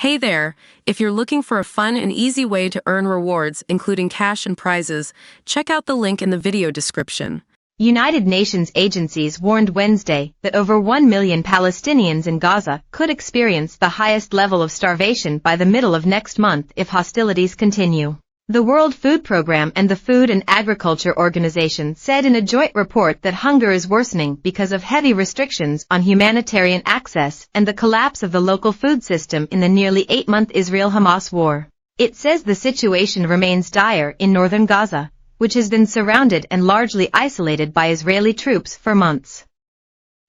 Hey there! If you're looking for a fun and easy way to earn rewards, including cash and prizes, check out the link in the video description. United Nations agencies warned Wednesday that over 1 million Palestinians in Gaza could experience the highest level of starvation by the middle of next month if hostilities continue. The World Food Programme and the Food and Agriculture Organization said in a joint report that hunger is worsening because of heavy restrictions on humanitarian access and the collapse of the local food system in the nearly 8-month Israel-Hamas war. It says the situation remains dire in northern Gaza, which has been surrounded and largely isolated by Israeli troops for months.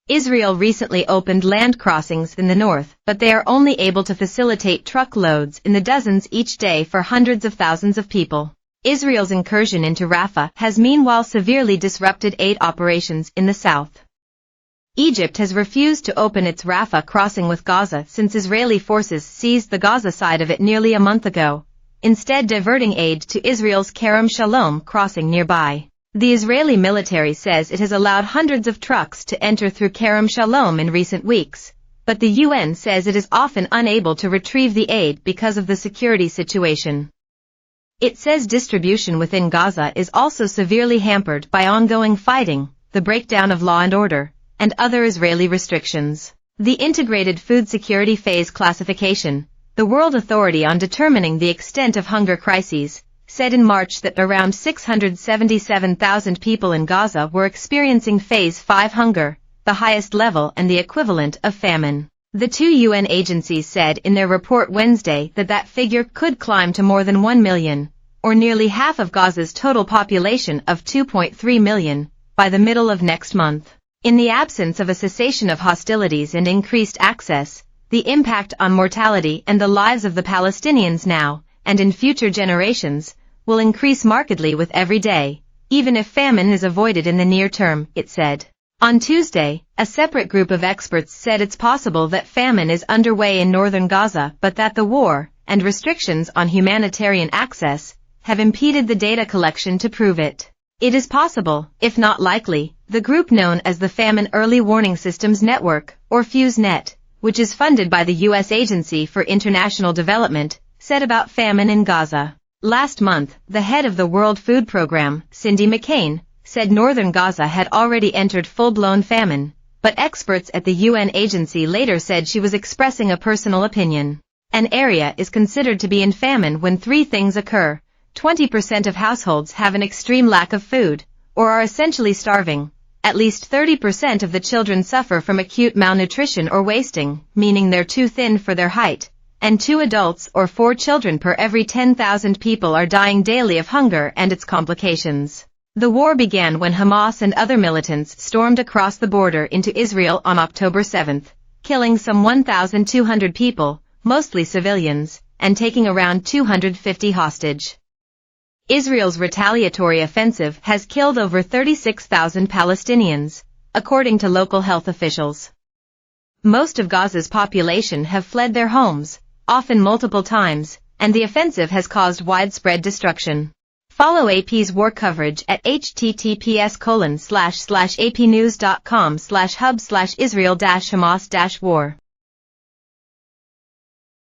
Israel recently opened land crossings in the north, but they are only able to facilitate truckloads in the dozens each day for hundreds of thousands of people. Israel's incursion into Rafah has meanwhile severely disrupted aid operations in the south. Egypt has refused to open its Rafah crossing with Gaza since Israeli forces seized the Gaza side of it nearly a month ago, instead diverting aid to Israel's Kerem Shalom crossing nearby. The Israeli military says it has allowed hundreds of trucks to enter through Kerem Shalom in recent weeks, but the UN says it is often unable to retrieve the aid because of the security situation. It says distribution within Gaza is also severely hampered by ongoing fighting, the breakdown of law and order, and other Israeli restrictions. The Integrated Food Security Phase Classification, the World Authority on determining the extent of hunger crises, said in March that around 677,000 people in Gaza were experiencing Phase 5 hunger, the highest level and the equivalent of famine. The two UN agencies said in their report Wednesday that that figure could climb to more than 1 million, or nearly half of Gaza's total population of 2.3 million, by the middle of next month. In the absence of a cessation of hostilities and increased access, the impact on mortality and the lives of the Palestinians now, and in future generations, will increase markedly with every day, even if famine is avoided in the near term, it said. On Tuesday, a separate group of experts said it's possible that famine is underway in northern Gaza but that the war, and restrictions on humanitarian access, have impeded the data collection to prove it. It is possible, if not likely, the group known as the Famine Early Warning Systems Network, or FuseNet, which is funded by the U.S. Agency for International Development, said about famine in Gaza. Last month, the head of the World Food Programme, Cindy McCain, said northern Gaza had already entered full-blown famine, but experts at the UN agency later said she was expressing a personal opinion. An area is considered to be in famine when three things occur. 20% of households have an extreme lack of food, or are essentially starving. At least 30% of the children suffer from acute malnutrition or wasting, meaning they're too thin for their height. And 2 adults or 4 children per every 10,000 people are dying daily of hunger and its complications. The war began when Hamas and other militants stormed across the border into Israel on October 7, killing some 1,200 people, mostly civilians, and taking around 250 hostage. Israel's retaliatory offensive has killed over 36,000 Palestinians, according to local health officials. Most of Gaza's population have fled their homes, often multiple times, and the offensive has caused widespread destruction. Follow AP's war coverage at https://apnews.com/hub/Israel-Hamas-war.